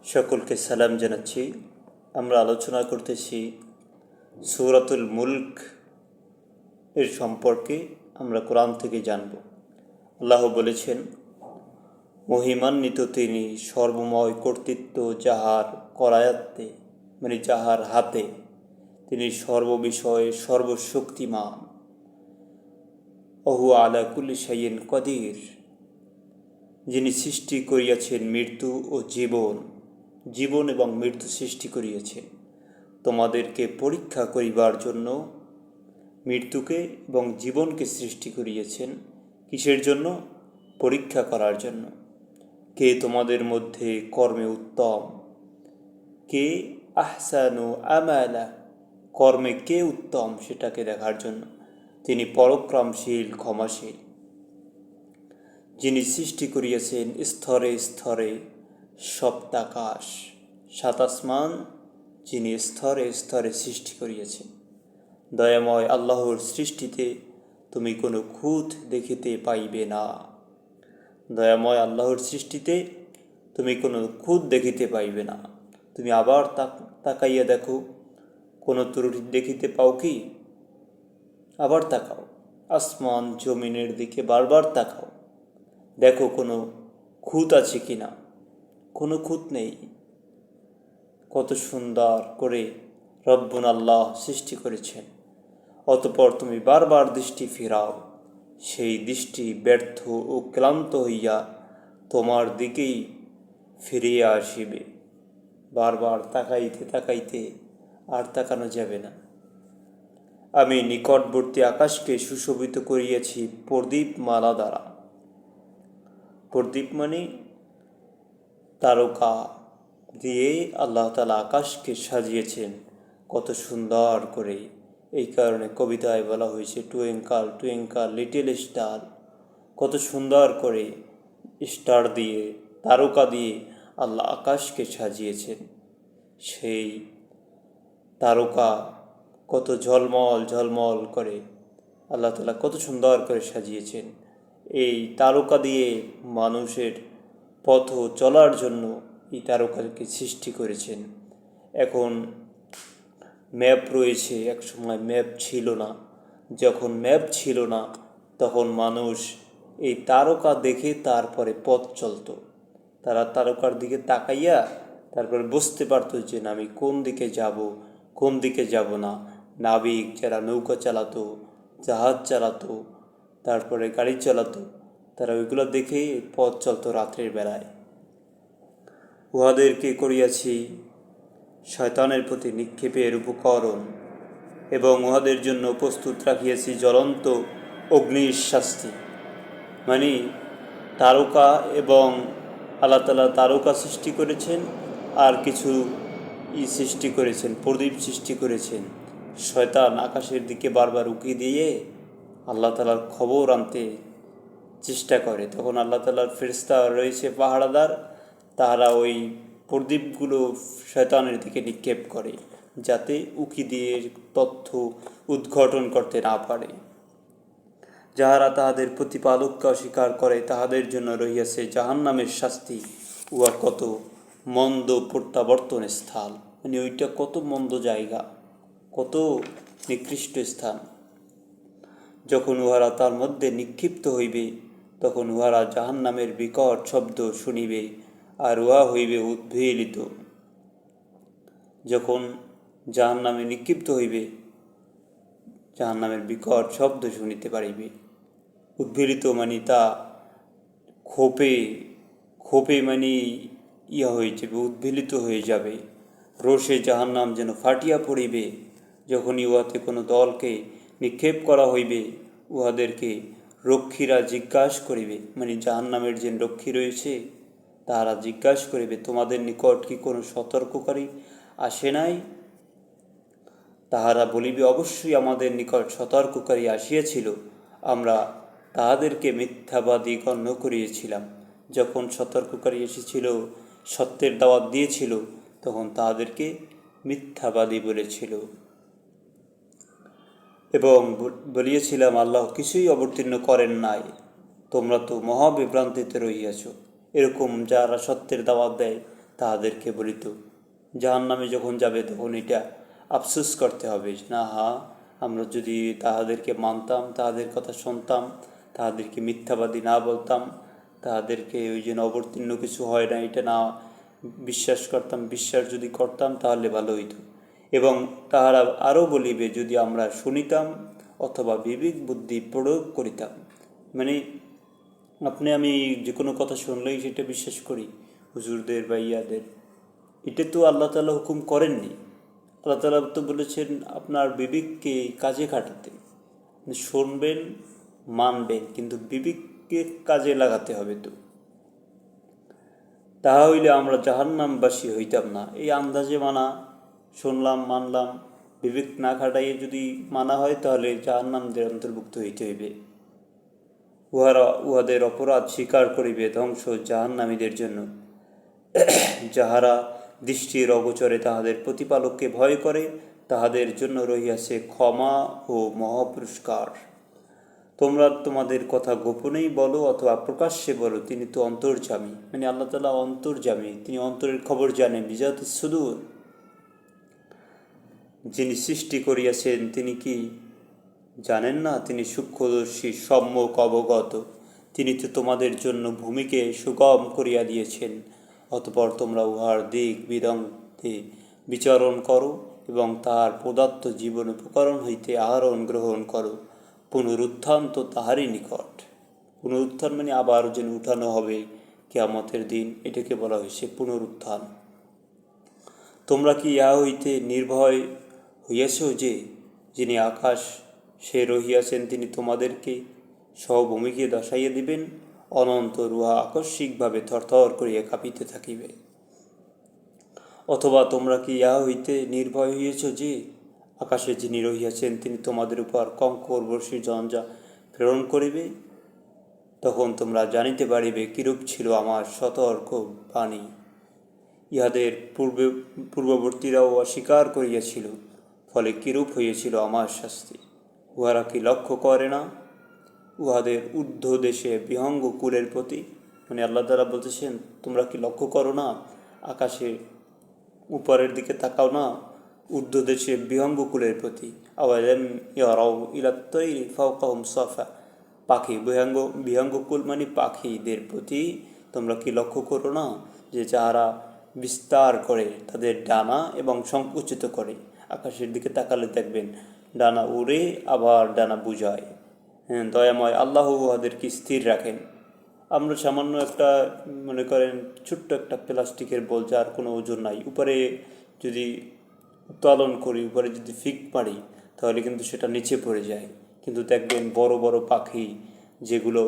সকলকে সালাম জানাচ্ছি। আমরা আলোচনা করতেছি সূরাতুল মুলক এর সম্পর্কে। আমরা কোরআন থেকে জানব। আল্লাহ বলেছেন, মহিমান্বিত তিনি, সর্বময় কর্তৃত্ব যাহার করায়ত্তে, মানে যাহার হাতে, তিনি সর্ববিষয়ে সর্বশক্তিমান। অহু আলা কুল্লি শাইইন কদির, যিনি সৃষ্টি করিয়াছেন মৃত্যু ও জীবন, জীবন এবং মৃত্যু সৃষ্টি করিয়াছেন তোমাদেরকে পরীক্ষা করিবার জন্য। মৃত্যুকে এবং জীবনকে সৃষ্টি করিয়াছেন কিসের জন্য? পরীক্ষা করার জন্য। কে তোমাদের মধ্যে কর্মে উত্তম, কে আহসানু আমালা, কর্মে কে উত্তম সেটাকে দেখার জন্য। তিনি পরাক্রমশীল, ক্ষমাশীল। যিনি সৃষ্টি করিয়াছেন স্তরে স্তরে সপ্তাকাশ, সাত আসমান, যিনি স্তরে স্তরে সৃষ্টি করিয়াছেন। দয়াময় আল্লাহর সৃষ্টিতে তুমি কোনো খুঁত দেখিতে পাইবে না। দয়াময় আল্লাহর সৃষ্টিতে তুমি কোনো খুঁত দেখিতে পাইবে না। তুমি আবার তাকাইয়া দেখো, কোনো ত্রুটি দেখিতে পাও কি? আবার তাকাও, আসমান জমিনের দিকে বারবার তাকাও, দেখো কোনো খুঁত আছে কি না। কোনো খুঁত নেই। কত সুন্দর করে রব্বুল আল্লাহ সৃষ্টি করেছেন। অতঃপর তুমি বারবার দৃষ্টি ফিরাও, সেই দৃষ্টি ব্যর্থ ও ক্লান্ত হইয়া তোমার দিকেই ফিরিয়া আসিবে। বারবার তাকাইতে তাকাইতে আর তাকানো যাবে না। আমি নিকটবর্তী আকাশকে সুশোভিত করিয়াছি প্রদীপ মালা দ্বারা। প্রদীপ মানে তারকা দিয়ে আল্লাহ তাআলা আকাশকে সাজিয়েছেন কত সুন্দর করে। এই কারণে কবিতায় বলা হয়েছে, টুইঙ্কল টুইঙ্কল লিটল স্টার। কত সুন্দর করে স্টার দিয়ে, তারকা দিয়ে আল্লাহ আকাশকে সাজিয়েছেন। সেই তারকা কত ঝলমল ঝলমল করে আল্লাহ তাআলা কত সুন্দর করে সাজিয়েছেন। এই তারকা দিয়ে মানুষের পথ চলার জন্য এই তারকাকে সৃষ্টি করেছেন। এখন ম্যাপ রয়েছে, এক সময় ম্যাপ ছিল না। যখন ম্যাপ ছিল না তখন মানুষ এই তারকা দেখে তারপরে পথ চলত। তারা তারকার দিকে তাকাইয়া তারপরে বুঝতে পারতো যে না, আমি কোন দিকে যাব, কোন দিকে যাব না। নাবিক যারা নৌকা চালাতো, জাহাজ চালাতো, তারপরে গাড়ি চালাতো, তারা ওইগুলো দেখে পথ চলতো রাত্রের বেলায়। উহাদেরকে করিয়াছি শয়তানের প্রতি নিক্ষেপের উপকরণ, এবং উহাদের জন্য প্রস্তুত রাখিয়াছি জ্বলন্ত অগ্নির শাস্তি। মানে তারকা, এবং আল্লাহ তাআলা তারকা সৃষ্টি করেছেন, আর কিছু সৃষ্টি করেছেন, প্রদীপ সৃষ্টি করেছেন। শয়তান আকাশের দিকে বারবার উকি দিয়ে আল্লাহ তাআলার খবর আনতে চেষ্টা করে। তখন আল্লাহ তাআলার ফেরেশতা রয়েছে পাহারাদার, তারা ওই প্রদীপগুলো শয়তানের দিকে নিক্ষেপ করে, যাতে উকি দিয়ে তথ্য উদ্ঘাটন করতে না পারে। যাহারা তাহাদের প্রতিপালককে অস্বীকার করে তাহাদের জন্য রহিয়াছে জাহান্নামের শাস্তি। উহা কত মন্দ প্রত্যাবর্তন স্থান। মানে ওইটা কত মন্দ জায়গা, কত নিকৃষ্ট স্থান। যখন উহারা তার মধ্যে নিক্ষিপ্ত হইবে তখন উহারা জাহান্নামের বিকট শব্দ শুনিবে, আর উহা হইবে উদ্বেলিত। যখন জাহান্নামে নিক্ষিপ্ত হইবে জাহান্নামের বিকট শব্দ শুনিতে পারিবে। উদ্বেলিত মানে তা ক্ষোভে ক্ষোভে মানে হয়ে যাবে, উদ্বেলিত হয়ে যাবে। রোষে জাহান্নাম যেন ফাটিয়া পড়িবে। যখনই উহাতে কোনো দলকে নিক্ষেপ করা হইবে, উহাদেরকে রক্ষীরা জিজ্ঞাসা করিবে, মানে জাহান্নামের যে রক্ষী রয়েছে তাহারা জিজ্ঞাসা করিবে, তোমাদের নিকট কি কোনো সতর্ককারী আসে নাই? তাহারা বলিবে, অবশ্যই আমাদের নিকট সতর্ককারী আসিয়াছিল, আমরা তাহাদেরকে মিথ্যাবাদী গণ্য করিয়াছিলাম। যখন সতর্ককারী এসেছিল, সত্যের দাওয়াত দিয়েছিল, তখন তাহাদেরকে মিথ্যাবাদী বলেছিল এবং বলিয়াছিলাম আল্লাহ কিছুই অবতীর্ণ করেন নাই, তোমরা তো মহাবিভ্রান্তিতে রহিয়াছ। এরকম যারা সত্যের দাওয়াত দেয় তাহাদেরকে বলিত। জাহান্নামে যখন যাবে তখন এটা আফসোস করতে হবে যে না, আমরা যদি তাহাদেরকে মানতাম, তাহাদের কথা শুনতাম, তাহাদেরকে মিথ্যাবাদী না বলতাম, তাহাদেরকে ওই যে অবতীর্ণ কিছু হয় না এটা না বিশ্বাস করতাম, বিশ্বাস যদি করতাম তাহলে ভালো হইত। এবং তাহারা আরও বলিবে, যদি আমরা শুনিতাম অথবা বিবেক বুদ্ধি প্রয়োগ করিতাম। মানে আপনি আমি যে কোনো কথা শুনলেই সেটা বিশ্বাস করি, হুজুরদের বা ইয়াদের, এটা তো আল্লাহ তাআলা হুকুম করেননি। আল্লাহ তাআলা তো বলেছেন আপনার বিবেককে কাজে খাটাতে। শুনবেন, মানবেন, কিন্তু বিবেককে কাজে লাগাতে হবে। তো তাহা হইলে আমরা জাহান্নামবাসী হইতাম না। এই আন্দাজে মানা, শুনলাম মানলাম, বিবেক না খাটাইয়ে যদি মানা হয় তাহলে জাহান্নামদের অন্তর্ভুক্ত হইতে হইবে। উহাদের অপরাধ স্বীকার করিবে ধ্বংস জাহান্নামীদের জন্য, যাহারা দৃষ্টির অগোচরে তাহাদের প্রতিপালককে ভয় করে, তাহাদের জন্য রহিয়াছে ক্ষমা ও মহাপুরস্কার। তোমরা তোমাদের কথা গোপনেই বলো অথবা প্রকাশ্যে বলো, তিনি তো অন্তর্যামী। মানে আল্লাহ তাআলা অন্তর্যামী, তিনি অন্তরের খবর জানেন। বিজাত সুদূর, যিনি সৃষ্টি করিয়াছেন তিনি কি জানেন না? তিনি সূক্ষ্মদর্শী, সম্যক অবগত। তিনি তো তোমাদের জন্য ভূমিকে সুগম করিয়া দিয়েছেন। অতঃপর তোমরা উহার দিক বিদন্তে বিচরণ করো এবং তাহার পদার্থ জীবন উপকরণ হইতে আহরণ গ্রহণ করো। পুনরুত্থান তো তাহারই নিকট। পুনরুত্থান মানে আবার যেন উঠানো হবে কিয়ামতের দিন, এটাকে বলা হয়েছে পুনরুত্থান। তোমরা কি ইহা হইতে নির্ভয় হইয়াছ যে যিনি আকাশ সে রহিয়াছেন, তিনি তোমাদেরকে সহভূমিকে দশাইয়া দিবেন। অনন্তর উহা আকস্মিকভাবে থরথর করিয়া কাঁপিতে থাকিবে। অথবা তোমরা কি ইহা হইতে নির্ভয় হইয়াছ যে আকাশে যিনি রহিয়াছেন, তিনি তোমাদের উপর কঙ্কর বর্ষী জঞ্জা প্রেরণ করিবে। তখন তোমরা জানিতে পারিবে কিরূপ ছিল আমার সতর্ক বাণী। ইহাদের পূর্ববর্তীরাও অস্বীকার করিয়াছিল, ফলে কিরূপ হইয়াছিল আমার শাস্তি। উহারা কি লক্ষ্য করে না উহাদের ঊর্ধ্ব দেশে বিহঙ্গ কুলের প্রতি? মানে আল্লাহ তাআলা বলতেছেন, তোমরা কি লক্ষ্য করো না? আকাশে উপরের দিকে তাকাও না ঊর্ধ্ব দেশে বিহঙ্গ কুলের প্রতি। আওয়ালাম ইয়ারাউ ইলা তাইরি ফাওকাহুম সাফা, পাখি, বিহঙ্গকুল মানে পাখিদের প্রতি তোমরা কি লক্ষ্য করো না যে যাহারা বিস্তার করে তাদের ডানা এবং সংকুচিত করে? আকাশের দিকে তাকালে দেখবেন ডানা উড়ে আবার ডানা বুঝায়। দয়াময় আল্লাহ উহাদেরকে স্থির রাখেন। আমরা সামান্য একটা মনে করেন ছোট্ট একটা প্লাস্টিকের বল, যার কোনো ওজন নাই, উপরে যদি উত্তোলন করি, উপরে যদি ফিক পারি তাহলে কিন্তু সেটা নিচে পড়ে যায়। কিন্তু দেখবেন বড় বড় পাখি, যেগুলো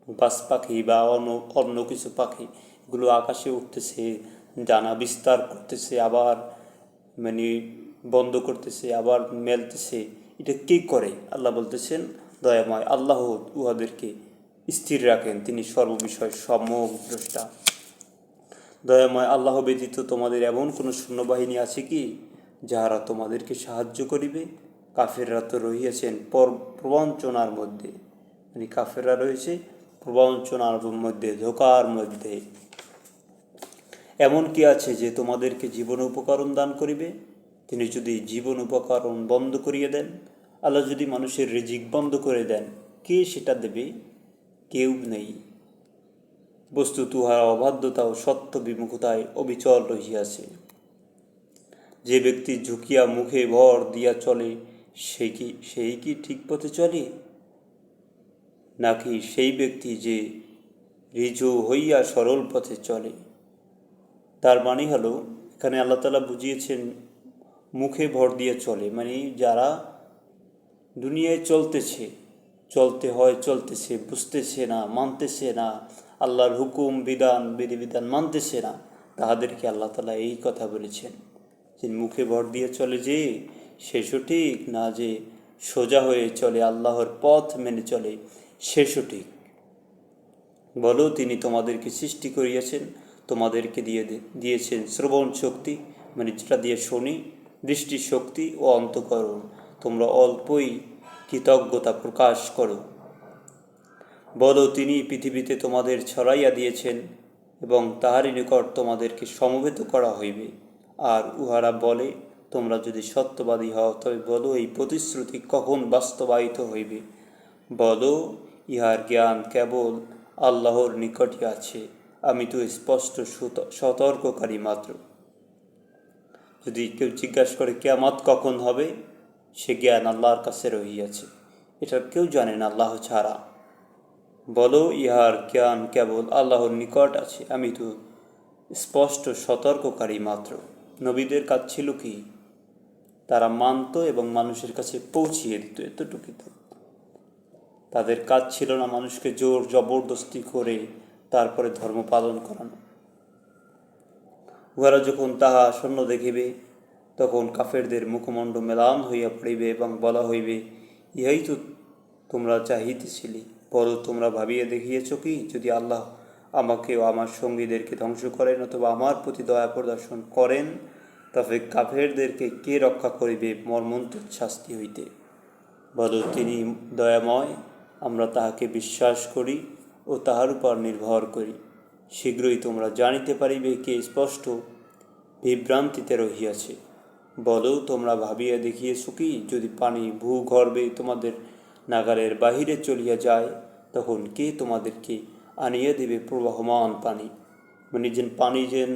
বাজ পাখি বা অন্য কিছু পাখি, এগুলো আকাশে উঠতেছে, ডানা বিস্তার করতেছে, আবার মানে বন্ধ করতেছে, আবার মেলতেছে। এটা কে করে? আল্লাহ বলতেছেন, দয়াময় আল্লাহ উহাদেরকে স্থির রাখেন, তিনি সর্ববিষয় সম্যক দ্রষ্টা। দয়াময় আল্লাহ ব্যতীত তোমাদের এমন কোনো সৈন্যবাহিনী আছে কি যাহারা তোমাদেরকে সাহায্য করিবে? কাফেররা তো রহিয়াছেন প্রবঞ্চনার মধ্যে, মানে কাফেররা রয়েছে প্রবঞ্চনার মধ্যে, ধোঁকার মধ্যে। এমন কি আছে যে তোমাদেরকে জীবন উপকরণ দান করিবে? তিনি যদি জীবন উপকরণ বন্ধ করিয়ে দেন, আল্লাহ যদি মানুষের রিজিক বন্ধ করে দেন, কে সেটা দেবে? কেউ নেই। বস্তুত উহার অবাধ্যতা ও সত্য বিমুখতায় অবিচল রহিয়াছে। যে ব্যক্তি ঝুঁকিয়া মুখে ভর দিয়া চলে, সেই কি ঠিক পথে চলে? নাকি সেই ব্যক্তি যে ঋজু হইয়া সরল পথে চলে? তার মানে হলো, এখানে আল্লাহ তাআলা বুঝিয়েছেন মুখে ভর দিয়ে চলে, মানে যারা দুনিয়ায় চলতে হয় চলতেছে, বুঝতেছে না, মানতেছে না, আল্লাহর হুকুম বিধিবিধান মানতেছে না, তাহাদেরকে আল্লাহ তাআলা এই কথা বলেছেন যে মুখে ভর দিয়ে চলে যে সে সঠিক, না যে সোজা হয়ে চলে আল্লাহর পথ মেনে চলে সে সঠিক। বলো, তিনি তোমাদেরকে সৃষ্টি করিয়াছেন, তোমাদেরকে দিয়েছেন শ্রবণ শক্তি, মানে যেটা দিয়ে শুনি, দৃষ্টি শক্তি ও অন্তঃকরণ। তোমরা অল্পই কৃতজ্ঞতা প্রকাশ করো। বলো, তিনি পৃথিবীতে তোমাদের ছড়াইয়া দিয়েছেন এবং তাহারই নিকট তোমাদেরকে সমবেত করা হইবে। আর উহারা বলে, তোমরা যদি সত্যবাদী হও তবে বলো, এই প্রতিশ্রুতি কখন বাস্তবায়িত হইবে? বলো, ইহার জ্ঞান কেবল আল্লাহর নিকটই আছে, আমি তো স্পষ্ট সতর্ককারী মাত্র। যদি কেউ জিজ্ঞাসা করে কিয়ামত কখন হবে, সে জ্ঞান আল্লাহর কাছে রহিয়াছে, এটা কেউ জানে না আল্লাহ ছাড়া। বলো, ইহার জ্ঞান কেবল আল্লাহর নিকট আছে, আমি তো স্পষ্ট সতর্ককারী মাত্র। নবীদের কাজ ছিল কি? তারা মানত এবং মানুষের কাছে পৌঁছিয়ে দিত, এতটুকুই। তাদের কাজ ছিল না মানুষকে জোর জবরদস্তি করে তারপরে ধর্ম পালন করানো। উহারা যখন তাহা আসন্ন দেখিবে, তখন কাফেরদের মুখমণ্ড মেলান হইয়া পড়িবে এবং বলা হইবে, ইহাই তো তোমরা চাহিতেছিলে। বলো, তোমরা ভাবিয়া দেখিয়েছ কি, যদি আল্লাহ আমাকে ও আমার সঙ্গীদেরকে ধ্বংস করেন অথবা আমার প্রতি দয়া প্রদর্শন করেন, তবে কাফেরদেরকে কে রক্ষা করিবে মর্মন্তুদ শাস্তি হইতে? বলো, তিনি দয়াময়, আমরা তাহাকে বিশ্বাস করি ও তাহার উপর নির্ভর করি। শীঘ্রই তোমরা জানিতে পারিবে কে স্পষ্ট বিভ্রান্তিতে রহিয়াছে। বলো, তোমরা ভাবিয়া দেখিয়েছ কি, যদি পানি ভূগর্ভে তোমাদের নাগালের বাহিরে চলিয়া যায়, তখন কে তোমাদেরকে আনিয়া দেবে প্রবাহমান পানি? মানে যেন পানি যেন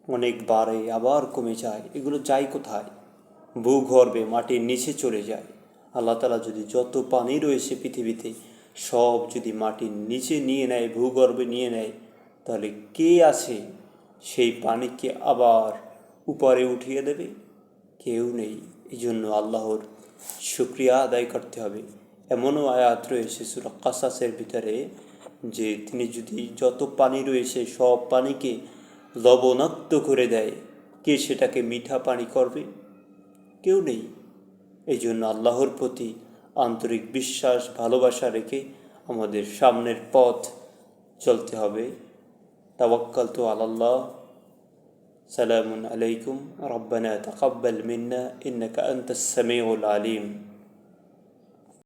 অনেক বাড়ে আবার কমে যায়, এগুলো যায় কোথায়? ভূগর্ভে, মাটির নিচে চলে যায়। আল্লাহ তাআলা যদি যত পানি রয়েছে পৃথিবীতে সব যদি মাটির নিচে নিয়ে নেয়, ভূগর্ভে নিয়ে নেয়, তাহলে কে আছে সেই পানিকে আবার উপরে উঠিয়ে দেবে? কেউ নেই। এই জন্য আল্লাহর শুকরিয়া আদায় করতে হবে। এমনও আয়াত রয়েছে সূরা কাসাসের ভিতরে যে তিনি যদি যত পানি রয়েছে সব পানিকে লবণাক্ত করে দেয়, কে সেটাকে মিঠা পানি করবে? কেউ নেই। এই জন্য আল্লাহর প্রতি আন্তরিক বিশ্বাস ভালোবাসা রেখে আমাদের সামনের পথ চলতে হবে। তাওয়াক্কালতু আলাল্লাহ। সালামুন আলাইকুম, রব্বানা তাকাব্বাল মিন্না ইন্নাকা আনতাস সামিউল আলিম।